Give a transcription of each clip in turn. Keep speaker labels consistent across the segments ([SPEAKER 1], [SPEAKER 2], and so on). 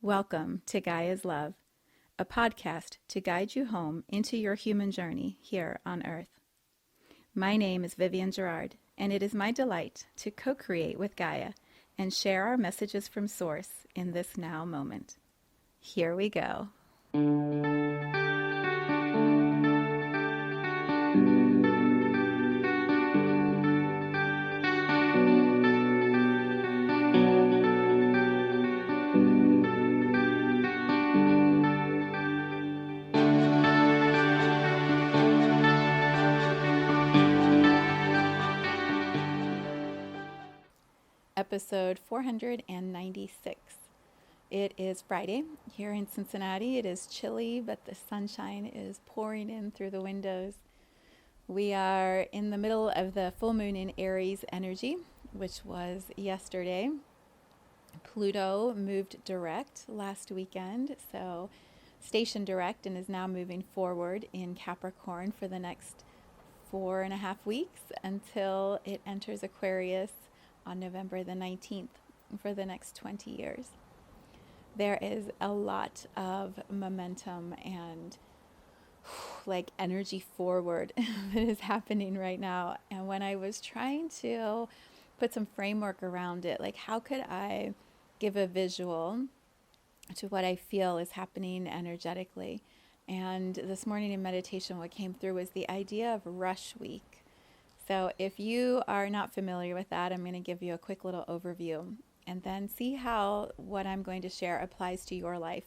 [SPEAKER 1] Welcome to Gaia's Love, a podcast to guide you home into your human journey here on Earth. My name is Vivian Gerard, and it is my delight to co-create with Gaia and share our messages from Source in this now moment. Here we go. Episode 496. It is Friday here in Cincinnati. It is chilly, but the sunshine is pouring in through the windows. We are in the middle of the full moon in Aries energy, which was yesterday. Pluto moved direct last weekend, so stationed direct, and is now moving forward in Capricorn for the next 4.5 weeks until it enters Aquarius on November the 19th for the next 20 years. There is a lot of momentum and like energy forward that is happening right now. And when I was trying to put some framework around it, like how could I give a visual to what I feel is happening energetically? And this morning in meditation, what came through was the idea of rush week. So if you are not familiar with that, I'm going to give you a quick little overview and then see how what I'm going to share applies to your life,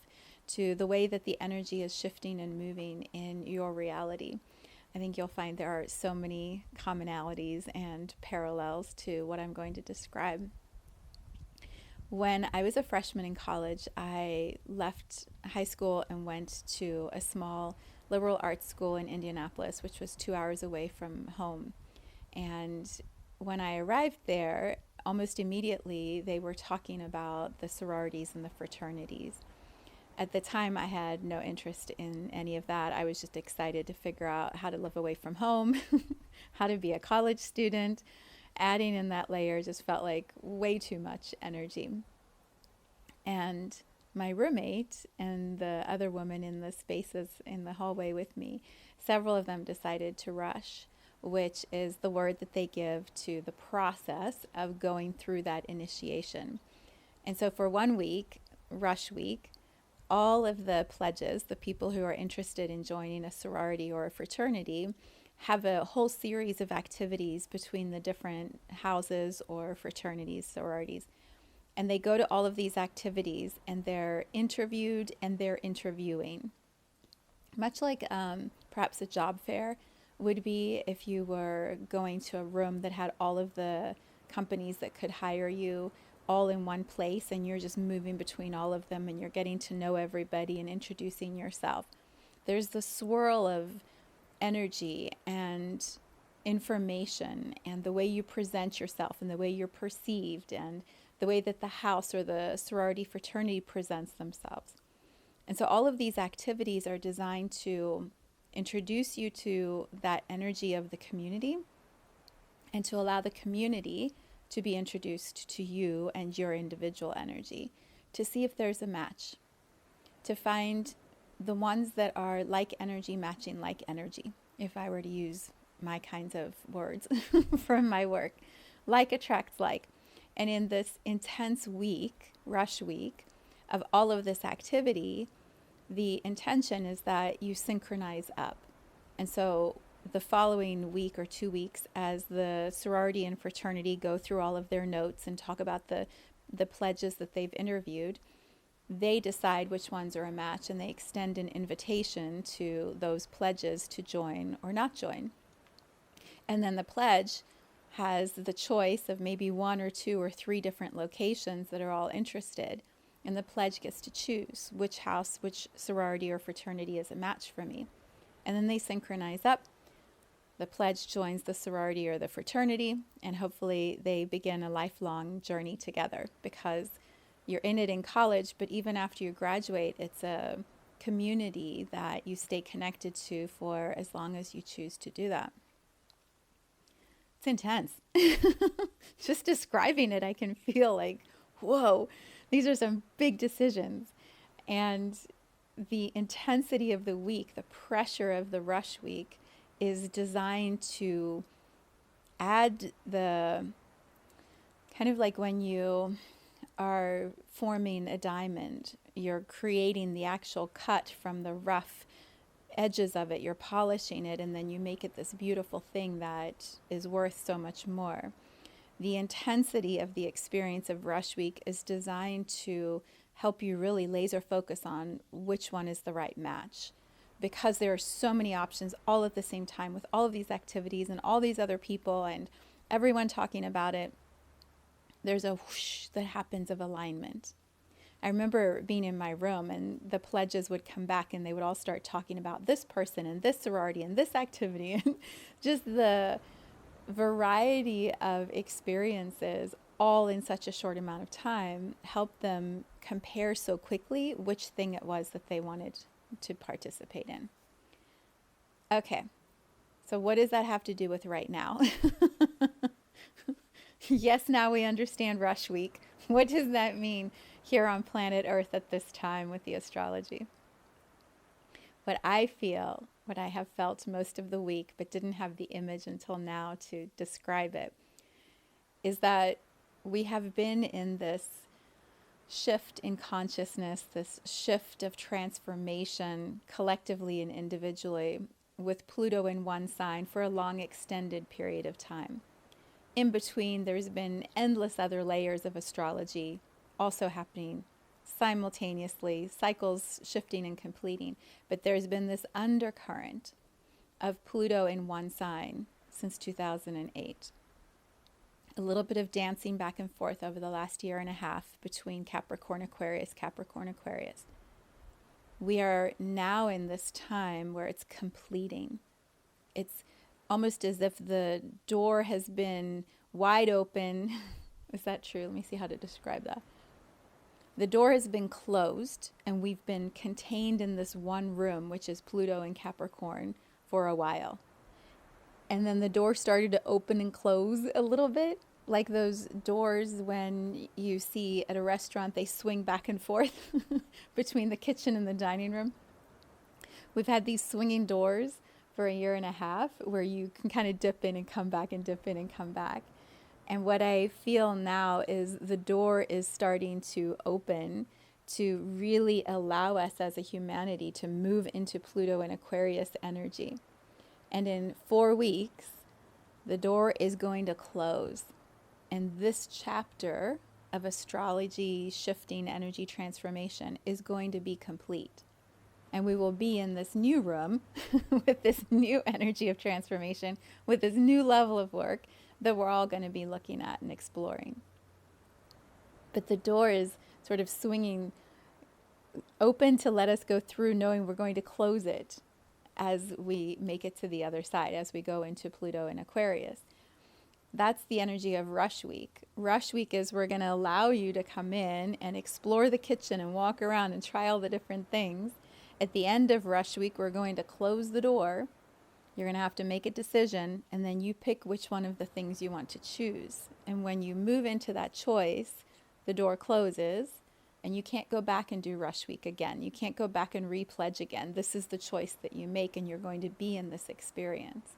[SPEAKER 1] to the way that the energy is shifting and moving in your reality. I think you'll find there are so many commonalities and parallels to what I'm going to describe. When I was a freshman in college, I left high school and went to a small liberal arts school in Indianapolis, which was 2 hours away from home. And when I arrived there, almost immediately they were talking about the sororities and the fraternities. At the time, I had no interest in any of that. I was just excited to figure out how to live away from home, how to be a college student. Adding in that layer just felt like way too much energy. And my roommate and the other woman in the spaces in the hallway with me, several of them decided to rush, which is the word that they give to the process of going through that initiation. And so for 1 week, rush week, all of the pledges, the people who are interested in joining a sorority or a fraternity, have a whole series of activities between the different houses or fraternities, sororities. And they go to all of these activities and they're interviewed and they're interviewing. Much like perhaps a job fair would be if you were going to a room that had all of the companies that could hire you all in one place, and you're just moving between all of them and you're getting to know everybody and introducing yourself. There's the swirl of energy and information and the way you present yourself and the way you're perceived and the way that the house or the sorority fraternity presents themselves. And so all of these activities are designed to introduce you to that energy of the community and to allow the community to be introduced to you and your individual energy, to see if there's a match, to find the ones that are like energy matching like energy, if I were to use my kinds of words from my work. Like attracts like. And in this intense week, rush week, of all of this activity, the intention is that you synchronize up. And so the following week or 2 weeks, as the sorority and fraternity go through all of their notes and talk about the pledges that they've interviewed, they decide which ones are a match, and they extend an invitation to those pledges to join or not join. And then the pledge has the choice of maybe 1 or 2 or 3 different locations that are all interested. And the pledge gets to choose which house, which sorority or fraternity is a match for me. And then they synchronize up. The pledge joins the sorority or the fraternity, and hopefully they begin a lifelong journey together, because you're in it in college, but even after you graduate, it's a community that you stay connected to for as long as you choose to do that. It's intense. Just describing it, I can feel like, whoa, these are some big decisions. And the intensity of the week, the pressure of the rush week, is designed to add the kind of like when you are forming a diamond, you're creating the actual cut from the rough edges of it, you're polishing it, and then you make it this beautiful thing that is worth so much more. The intensity of the experience of Rush Week is designed to help you really laser focus on which one is the right match. Because there are so many options all at the same time with all of these activities and all these other people and everyone talking about it, there's a whoosh that happens of alignment. I remember being in my room and the pledges would come back and they would all start talking about this person and this sorority and this activity and just the variety of experiences all in such a short amount of time helped them compare so quickly which thing it was that they wanted to participate in. Okay, so what does that have to do with right now? Yes, now we understand Rush Week. What does that mean here on planet Earth at this time with the astrology? What I feel, what I have felt most of the week, but didn't have the image until now to describe it, is that we have been in this shift in consciousness, this shift of transformation collectively and individually with Pluto in one sign for a long extended period of time. In between, there's been endless other layers of astrology also happening simultaneously, cycles shifting and completing. But there's been this undercurrent of Pluto in one sign since 2008. A little bit of dancing back and forth over the last year and a half between Capricorn, Aquarius, Capricorn, Aquarius. We are now in this time where it's completing. It's almost as if the door has been wide open. Is that true? Let me see how to describe that. The door has been closed and we've been contained in this one room, which is Pluto and Capricorn, for a while. And then the door started to open and close a little bit, like those doors when you see at a restaurant, they swing back and forth between the kitchen and the dining room. We've had these swinging doors for a year and a half where you can kind of dip in and come back and dip in and come back. And what I feel now is the door is starting to open to really allow us as a humanity to move into Pluto and Aquarius energy. And in 4 weeks, the door is going to close. And this chapter of astrology, shifting energy transformation is going to be complete. And we will be in this new room with this new energy of transformation, with this new level of work that we're all going to be looking at and exploring. But the door is sort of swinging open to let us go through, knowing we're going to close it as we make it to the other side, as we go into Pluto and Aquarius. That's the energy of Rush Week. Rush Week is we're going to allow you to come in and explore the kitchen and walk around and try all the different things. At the end of Rush Week, we're going to close the door. You're going to have to make a decision, and then you pick which one of the things you want to choose. And when you move into that choice, the door closes, and you can't go back and do Rush Week again. You can't go back and repledge again. This is the choice that you make, and you're going to be in this experience.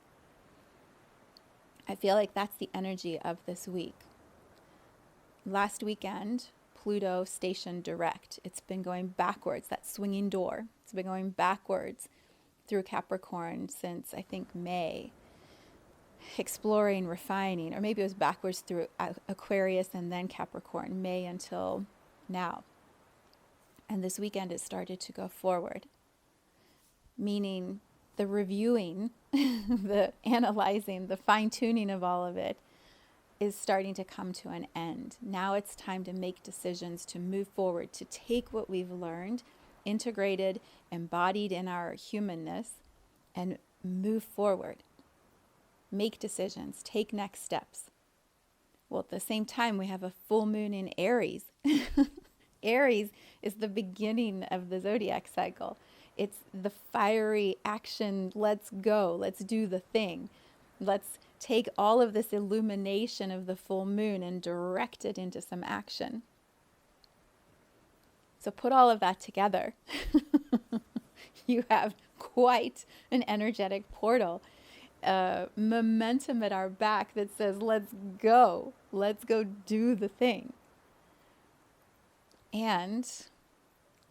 [SPEAKER 1] I feel like that's the energy of this week. Last weekend, Pluto stationed direct. It's been going backwards, that swinging door. It's been going backwards through Capricorn since, I think, May. Exploring, refining, or maybe it was backwards through Aquarius and then Capricorn, May until now. And this weekend it started to go forward, meaning the reviewing, the analyzing, the fine-tuning of all of it is starting to come to an end. Now it's time to make decisions, to move forward, to take what we've learned, integrated, embodied in our humanness, and move forward. Make decisions, take next steps. Well, at the same time, we have a full moon in Aries. Aries is the beginning of the zodiac cycle. It's the fiery action, let's go, let's do the thing. Let's take all of this illumination of the full moon and direct it into some action. So put all of that together. You have quite an energetic portal, momentum at our back that says, let's go do the thing. And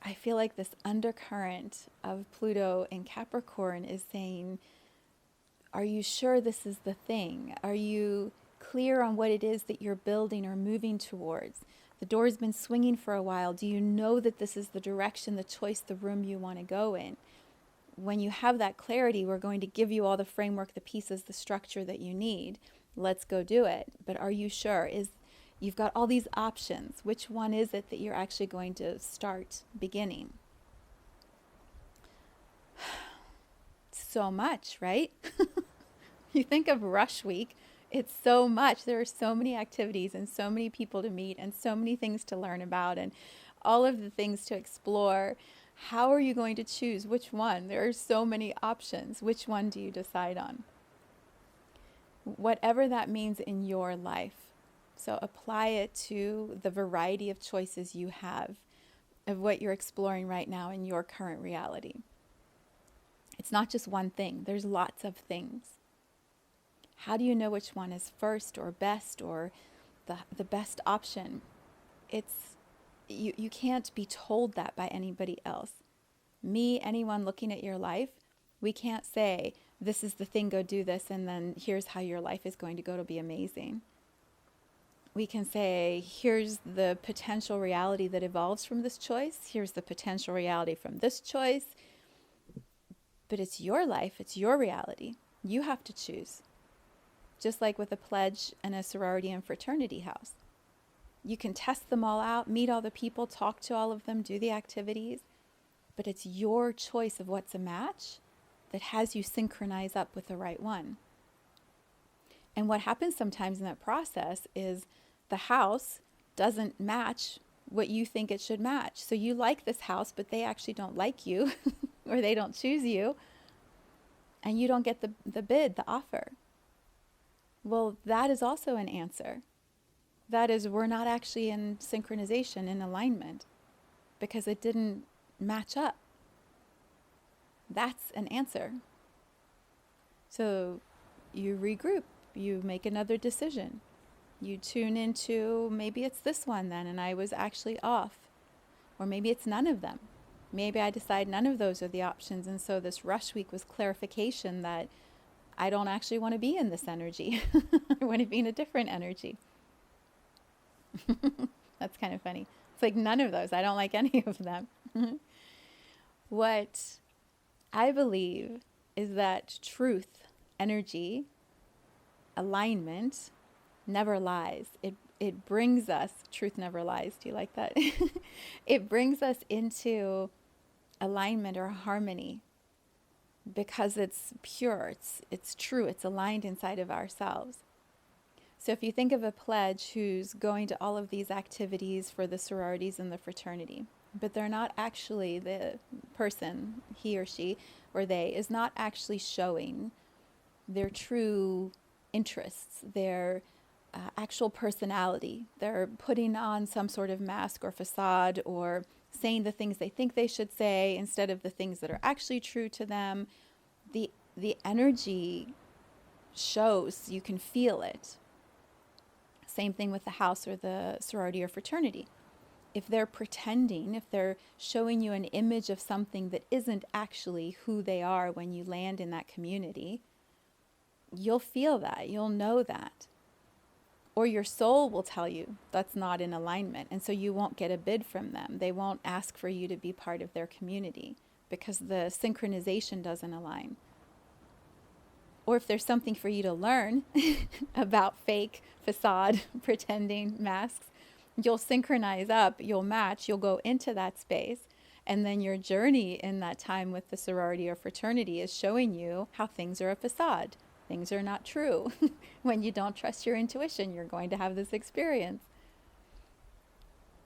[SPEAKER 1] I feel like this undercurrent of Pluto in Capricorn is saying, are you sure this is the thing? Are you clear on what it is that you're building or moving towards? The door's been swinging for a while. Do you know that this is the direction, the choice, the room you want to go in? When you have that clarity, we're going to give you all the framework, the pieces, the structure that you need. Let's go do it. But are you sure? You've got all these options. Which one is it that you're actually going to start beginning? So much, right? You think of rush week, it's so much. There are so many activities and so many people to meet and so many things to learn about and all of the things to explore. How are you going to choose which one? There are so many options. Which one do you decide on? Whatever that means in your life. So apply it to the variety of choices you have of what you're exploring right now in your current reality. It's not just one thing. There's lots of things. How do you know which one is first or best or the best option? You can't be told that by anybody else. Me, anyone looking at your life, we can't say, this is the thing, go do this, and then here's how your life is going to go to be amazing. We can say, here's the potential reality that evolves from this choice. Here's the potential reality from this choice. But it's your life. It's your reality. You have to choose. Just like with a pledge and a sorority and fraternity house. You can test them all out, meet all the people, talk to all of them, do the activities. But it's your choice of what's a match that has you synchronize up with the right one. And what happens sometimes in that process is the house doesn't match what you think it should match. So you like this house, but they actually don't like you or they don't choose you. And you don't get the bid, the offer. Well, that is also an answer. That is, we're not actually in synchronization, in alignment, because it didn't match up. That's an answer. So you regroup, you make another decision. You tune into, maybe it's this one then, and I was actually off. Or maybe it's none of them. Maybe I decide none of those are the options, and so this rush week was clarification that I don't actually want to be in this energy. I want to be in a different energy. That's kind of funny. It's like none of those. I don't like any of them. What I believe is that truth, energy, alignment never lies. It brings us, truth never lies. Do you like that? It brings us into alignment or harmony because it's pure, it's true, it's aligned inside of ourselves. So if you think of a pledge who's going to all of these activities for the sororities and the fraternity, but they're not actually, the person, he or she or they, is not actually showing their true interests, their actual personality. They're putting on some sort of mask or facade or saying the things they think they should say instead of the things that are actually true to them. The energy shows, you can feel it. Same thing with the house or the sorority or fraternity. If they're pretending, if they're showing you an image of something that isn't actually who they are when you land in that community, you'll feel that, you'll know that. Or your soul will tell you that's not in alignment, and so you won't get a bid from them. They won't ask for you to be part of their community because the synchronization doesn't align. Or if there's something for you to learn about fake, facade, pretending, masks, you'll synchronize up, you'll match, you'll go into that space, and then your journey in that time with the sorority or fraternity is showing you how things are a facade. Things are not true. When you don't trust your intuition, you're going to have this experience.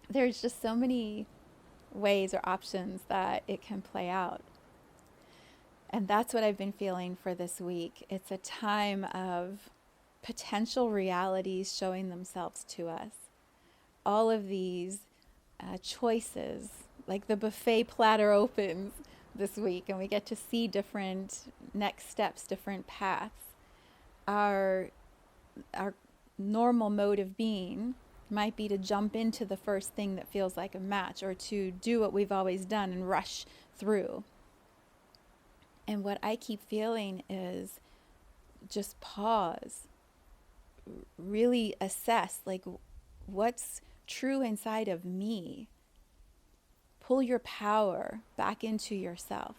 [SPEAKER 1] There's just so many ways or options that it can play out. And that's what I've been feeling for this week. It's a time of potential realities showing themselves to us. All of these choices like the buffet platter opens this week and we get to see different next steps, different paths. Our normal mode of being might be to jump into the first thing that feels like a match, or to do what we've always done and rush through. And what I keep feeling is just pause, really assess, like, what's true inside of me. Pull your power back into yourself.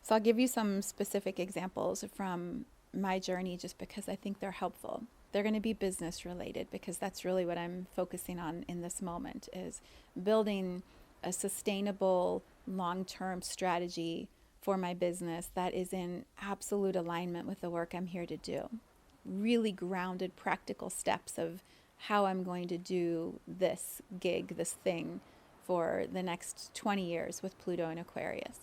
[SPEAKER 1] So I'll give you some specific examples from my journey just because I think they're helpful. They're going to be business related because that's really what I'm focusing on in this moment, is building a sustainable long-term strategy for my business that is in absolute alignment with the work I'm here to do. Really grounded, practical steps of how I'm going to do this gig, this thing, for the next 20 years with Pluto and Aquarius.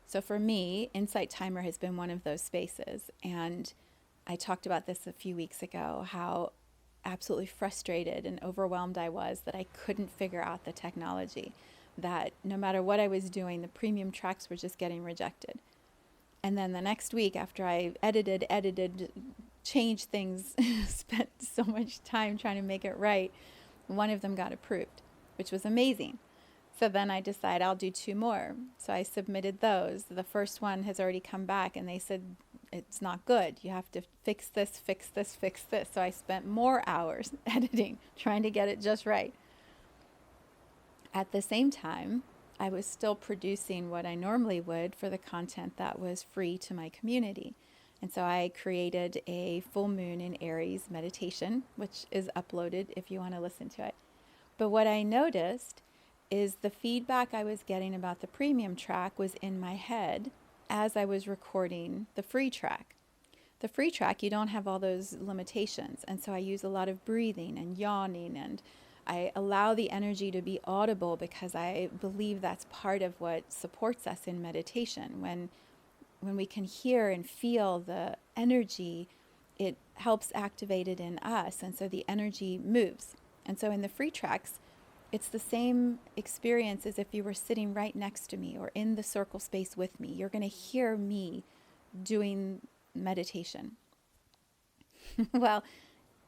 [SPEAKER 1] So for me, Insight Timer has been one of those spaces. And I talked about this a few weeks ago, how absolutely frustrated and overwhelmed I was that I couldn't figure out the technology, that no matter what I was doing, the premium tracks were just getting rejected. And then the next week, after I edited, changed things, spent so much time trying to make it right, one of them got approved, which was amazing. So then I decided I'll do 2 more. So I submitted those. The first one has already come back and they said, it's not good. You have to fix this, fix this, fix this. So I spent more hours editing, trying to get it just right. At the same time, I was still producing what I normally would for the content that was free to my community. And so I created a full moon in Aries meditation, which is uploaded if you want to listen to it. But what I noticed is the feedback I was getting about the premium track was in my head as I was recording the free track. The free track, you don't have all those limitations. And so I use a lot of breathing and yawning, and I allow the energy to be audible because I believe that's part of what supports us in meditation. When we can hear and feel the energy, it helps activate it in us. And so the energy moves. And so in the free tracks, it's the same experience as if you were sitting right next to me or in the circle space with me. You're going to hear me doing meditation. Well,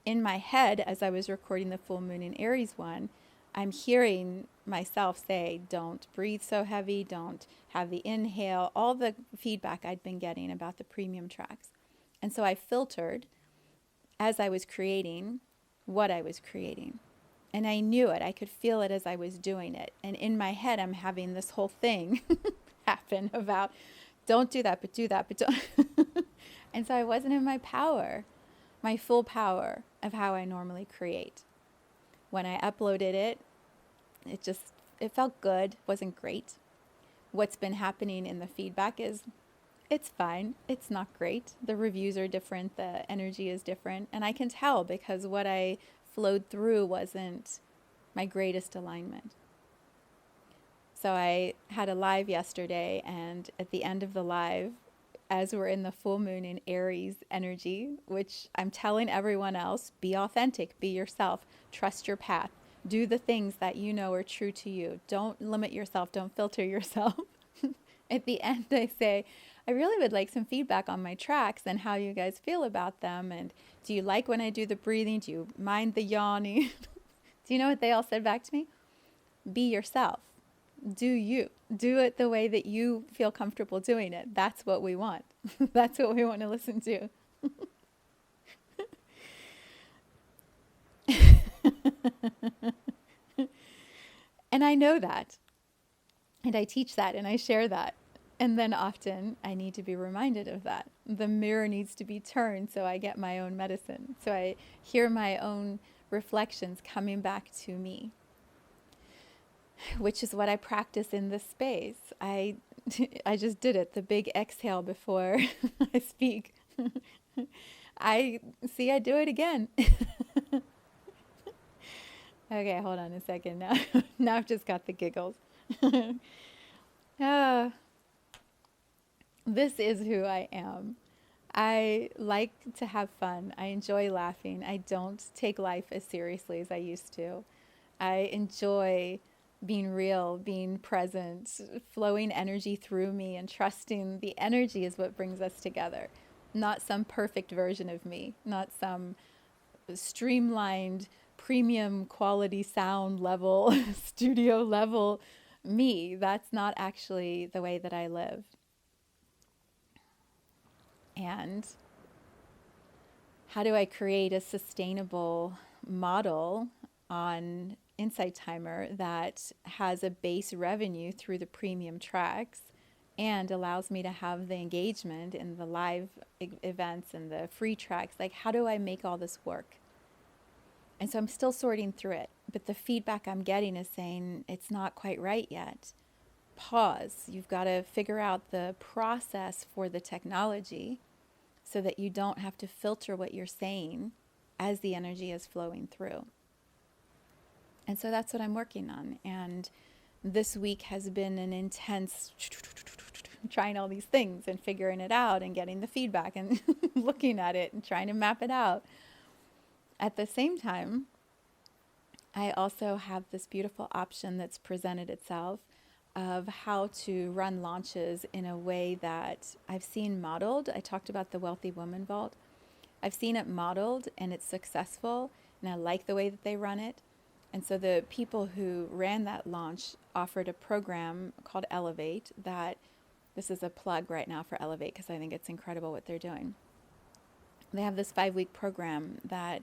[SPEAKER 1] in my head, as I was recording the full moon in Aries one, I'm hearing myself say, don't breathe so heavy, don't have the inhale, all the feedback I'd been getting about the premium tracks. And so I filtered as I was creating what I was creating. And I knew it. I could feel it as I was doing it. And in my head, I'm having this whole thing happen about, don't do that, but do that, but don't. And so I wasn't in my power, my full power of how I normally create. When I uploaded it, it felt good, wasn't great. What's been happening in the feedback is, it's fine, it's not great. The reviews are different, the energy is different. And I can tell because what I flowed through wasn't my greatest alignment. So I had a live yesterday, and at the end of the live, as we're in the full moon in Aries energy, which I'm telling everyone else, be authentic, be yourself, trust your path, do the things that you know are true to you. Don't limit yourself, don't filter yourself. At the end, I say, I really would like some feedback on my tracks and how you guys feel about them. And do you like when I do the breathing? Do you mind the yawning? Do you know what they all said back to me? Be yourself. Do you. Do it the way that you feel comfortable doing it. That's what we want. That's what we want to listen to. And I know that. And I teach that and I share that. And then often I need to be reminded of that. The mirror needs to be turned so I get my own medicine. So I hear my own reflections coming back to me, which is what I practice in this space. I just did it, the big exhale before I speak. I do it again. Okay, hold on a second. Now I've just got the giggles. This is who I am. I like to have fun. I enjoy laughing. I don't take life as seriously as I used to. I enjoy being real, being present, flowing energy through me, and trusting the energy is what brings us together. Not some perfect version of me, not some streamlined, premium quality sound level, studio level me. That's not actually the way that I live. And how do I create a sustainable model on Insight Timer that has a base revenue through the premium tracks and allows me to have the engagement in the live events and the free tracks? Like, how do I make all this work? And so I'm still sorting through it, but the feedback I'm getting is saying it's not quite right yet. Pause. You've got to figure out the process for the technology so that you don't have to filter what you're saying as the energy is flowing through. And so that's what I'm working on. And this week has been an intense trying all these things and figuring it out and getting the feedback and looking at it and trying to map it out. At the same time, I also have this beautiful option that's presented itself of how to run launches in a way that I've seen modeled. I talked about the Wealthy Woman Vault. I've seen it modeled and it's successful, and I like the way that they run it. And so the people who ran that launch offered a program called Elevate that, this is a plug right now for Elevate because I think it's incredible what they're doing. They have this 5-week program that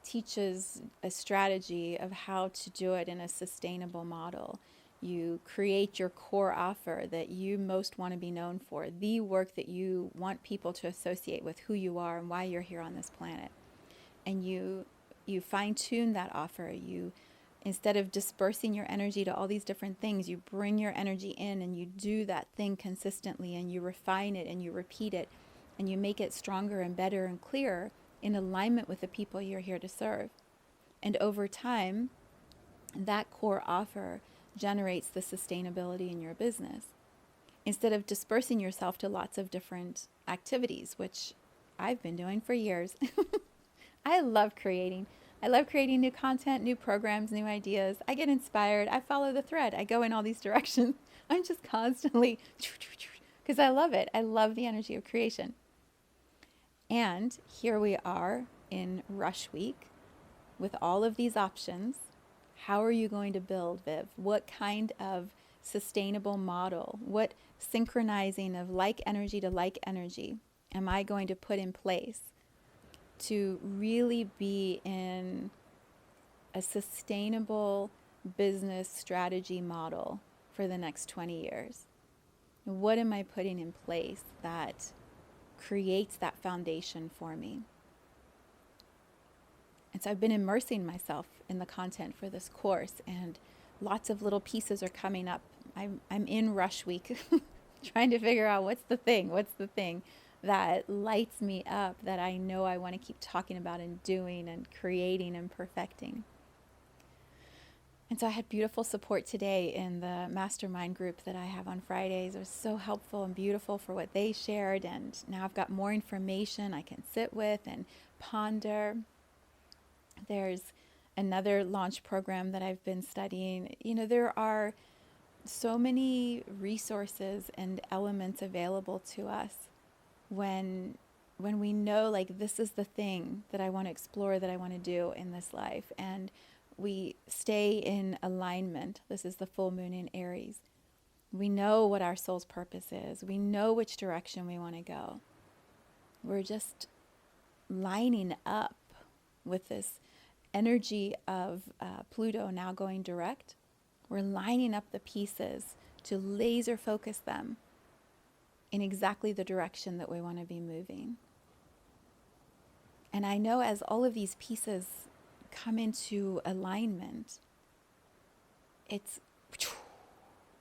[SPEAKER 1] teaches a strategy of how to do it in a sustainable model. You create your core offer that you most want to be known for, the work that you want people to associate with who you are and why you're here on this planet. And you fine-tune that offer. You, instead of dispersing your energy to all these different things, you bring your energy in and you do that thing consistently, and you refine it and you repeat it and you make it stronger and better and clearer in alignment with the people you're here to serve. And over time, that core offer generates the sustainability in your business. Instead of dispersing yourself to lots of different activities, which I've been doing for years. I love creating. I love creating new content, new programs, new ideas. I get inspired. I follow the thread. I go in all these directions. I'm just constantly, because I love it. I love the energy of creation. And here we are in Rush Week with all of these options. How are you going to build, Viv? What kind of sustainable model? What synchronizing of like energy to like energy am I going to put in place to really be in a sustainable business strategy model for the next 20 years? What am I putting in place that creates that foundation for me? And so I've been immersing myself in the content for this course, and lots of little pieces are coming up. I'm in Rush Week trying to figure out what's the thing that lights me up, that I know I want to keep talking about and doing and creating and perfecting. And so I had beautiful support today in the mastermind group that I have on Fridays. It was so helpful and beautiful for what they shared. And now I've got more information I can sit with and ponder. There's another launch program that I've been studying. You know, there are so many resources and elements available to us when we know, like, this is the thing that I want to explore, that I want to do in this life. And we stay in alignment. This is the full moon in Aries. We know what our soul's purpose is. We know which direction we want to go. We're just lining up with this energy of Pluto now going direct. We're lining up the pieces to laser focus them in exactly the direction that we want to be moving. And I know as all of these pieces come into alignment, it's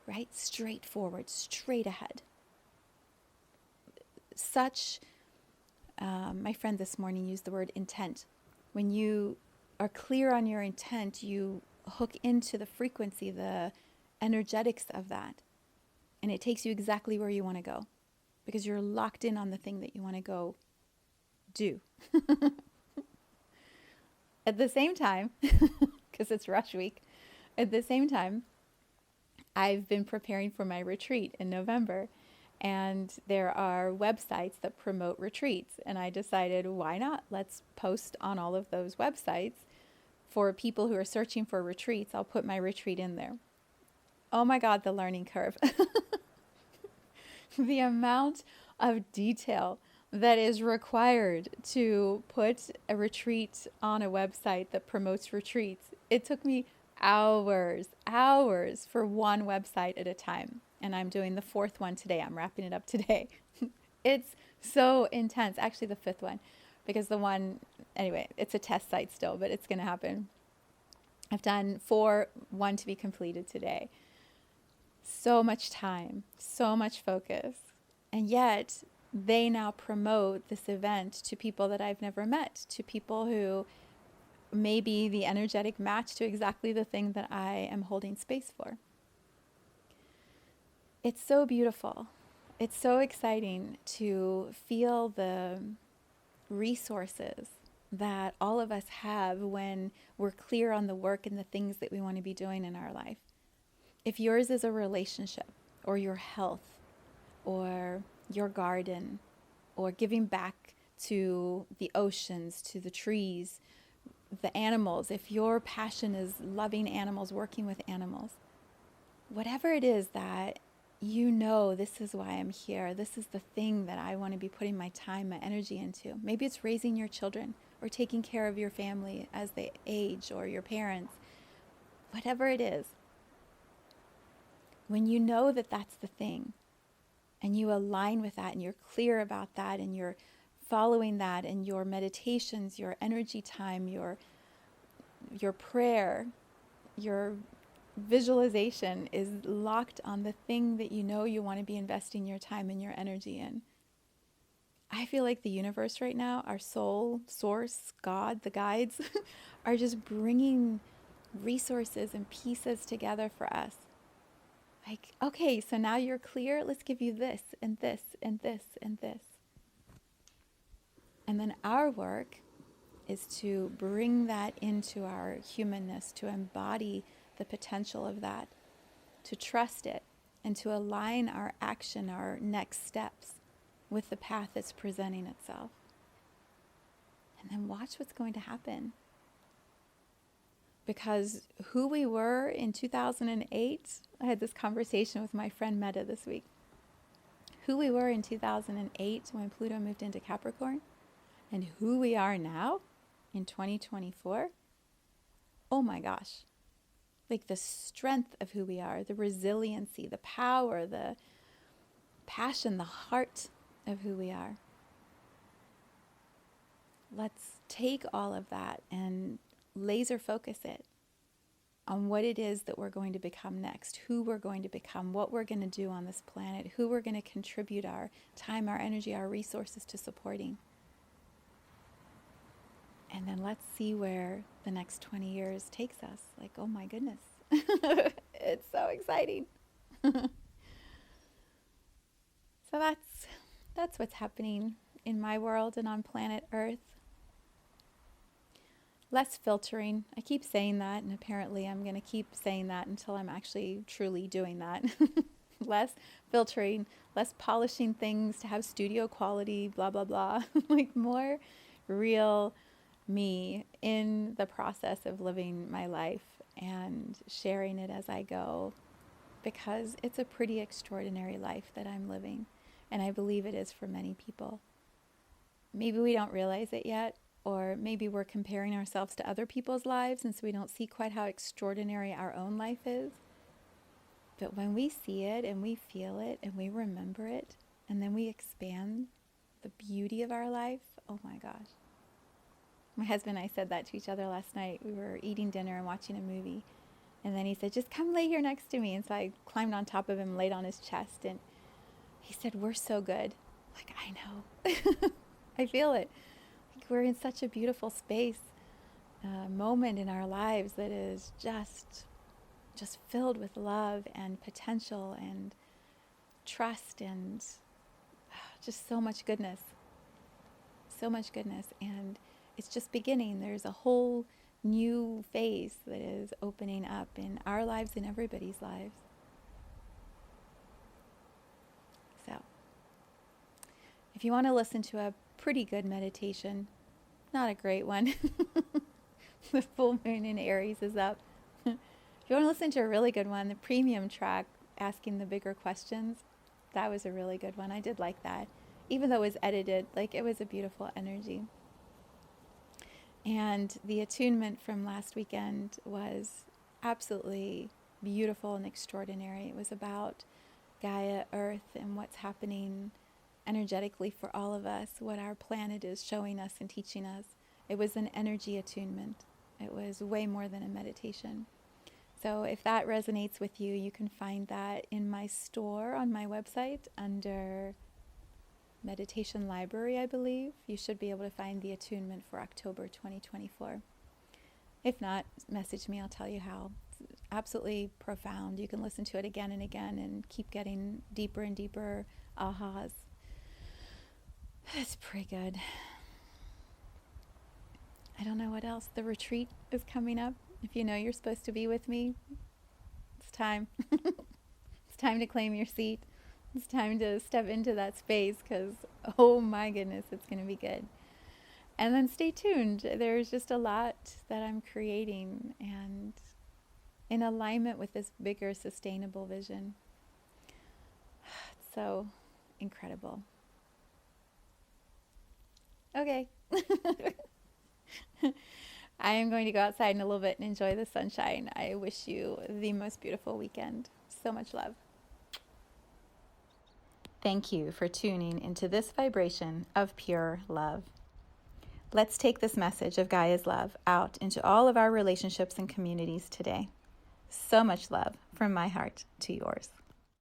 [SPEAKER 1] right, straight forward, straight ahead. Such, my friend this morning used the word intent. When you are clear on your intent, you hook into the frequency, the energetics of that, and it takes you exactly where you want to go because you're locked in on the thing that you want to go do. At the same time, because it's Rush Week, At the same time, I've been preparing for my retreat in November, and there are websites that promote retreats. And I decided, why not? Let's post on all of those websites for people who are searching for retreats. I'll put my retreat in there. Oh my God, the learning curve. The amount of detail that is required to put a retreat on a website that promotes retreats. It took me hours for one website at a time. And I'm doing the fourth one today. I'm wrapping it up today. It's so intense. Actually, the fifth one, because the one, anyway, it's a test site still, but it's going to happen. I've done 4, 1 to be completed today. So much time, so much focus. And yet they now promote this event to people that I've never met, to people who may be the energetic match to exactly the thing that I am holding space for. It's so beautiful. It's so exciting to feel the resources that all of us have when we're clear on the work and the things that we want to be doing in our life. If yours is a relationship or your health or your garden or giving back to the oceans, to the trees, the animals, if your passion is loving animals, working with animals, whatever it is that you know, this is why I'm here, this is the thing that I want to be putting my time, my energy into. Maybe it's raising your children or taking care of your family as they age, or your parents, whatever it is. When you know that that's the thing and you align with that and you're clear about that and you're following that, and your meditations, your energy time, your prayer, your visualization is locked on the thing that you know you want to be investing your time and your energy in. I feel like the universe right now, our soul, source, God, the guides, are just bringing resources and pieces together for us. Like, okay, so now you're clear. Let's give you this and this and this and this. And then our work is to bring that into our humanness, to embody the potential of that, to trust it, and to align our action, our next steps, with the path that's presenting itself. And then watch what's going to happen. Because who we were in 2008, I had this conversation with my friend Meta this week. Who we were in 2008 when Pluto moved into Capricorn, and who we are now in 2024, oh my gosh. Like the strength of who we are, the resiliency, the power, the passion, the heart of who we are. Let's take all of that and laser focus it on what it is that we're going to become next, who we're going to become, what we're going to do on this planet, who we're going to contribute our time, our energy, our resources to supporting. And then let's see where the next 20 years takes us. Like, oh my goodness. It's so exciting. So that's what's happening in my world and on planet Earth. Less filtering. I keep saying that, and apparently I'm going to keep saying that until I'm actually truly doing that. Less filtering, less polishing things to have studio quality, blah, blah, blah. Like more real me in the process of living my life and sharing it as I go, because it's a pretty extraordinary life that I'm living, and I believe it is for many people. Maybe we don't realize it yet, or maybe we're comparing ourselves to other people's lives, and so we don't see quite how extraordinary our own life is. But when we see it and we feel it and we remember it, and then we expand the beauty of our life, oh my gosh. My husband and I said that to each other last night. We were eating dinner and watching a movie. And then he said, just come lay here next to me. And so I climbed on top of him, laid on his chest. And he said, we're so good. Like, I know. I feel it. Like we're in such a beautiful space, moment in our lives that is just filled with love and potential and trust and just so much goodness. So much goodness. And it's just beginning. There's a whole new phase that is opening up in our lives and everybody's lives. So, if you want to listen to a pretty good meditation, not a great one, the full moon in Aries is up. If you want to listen to a really good one, the premium track, Asking the Bigger Questions, that was a really good one. I did like that. Even though it was edited, like, it was a beautiful energy. And the attunement from last weekend was absolutely beautiful and extraordinary. It was about Gaia, Earth, and what's happening energetically for all of us, what our planet is showing us and teaching us. It was an energy attunement. It was way more than a meditation. So if that resonates with you, you can find that in my store on my website under Meditation Library, I believe. You should be able to find the attunement for October 2024. If not, message me, I'll tell you how. It's absolutely profound. You can listen to it again and again and keep getting deeper and deeper ahas. It's pretty good. I don't know what else. The retreat is coming up. If you know you're supposed to be with me, it's time. It's time to claim your seat. It's time to step into that space because, oh my goodness, it's going to be good. And then stay tuned. There's just a lot that I'm creating and in alignment with this bigger sustainable vision. It's so incredible. Okay. I am going to go outside in a little bit and enjoy the sunshine. I wish you the most beautiful weekend. So much love. Thank you for tuning into this vibration of pure love. Let's take this message of Gaia's love out into all of our relationships and communities today. So much love from my heart to yours.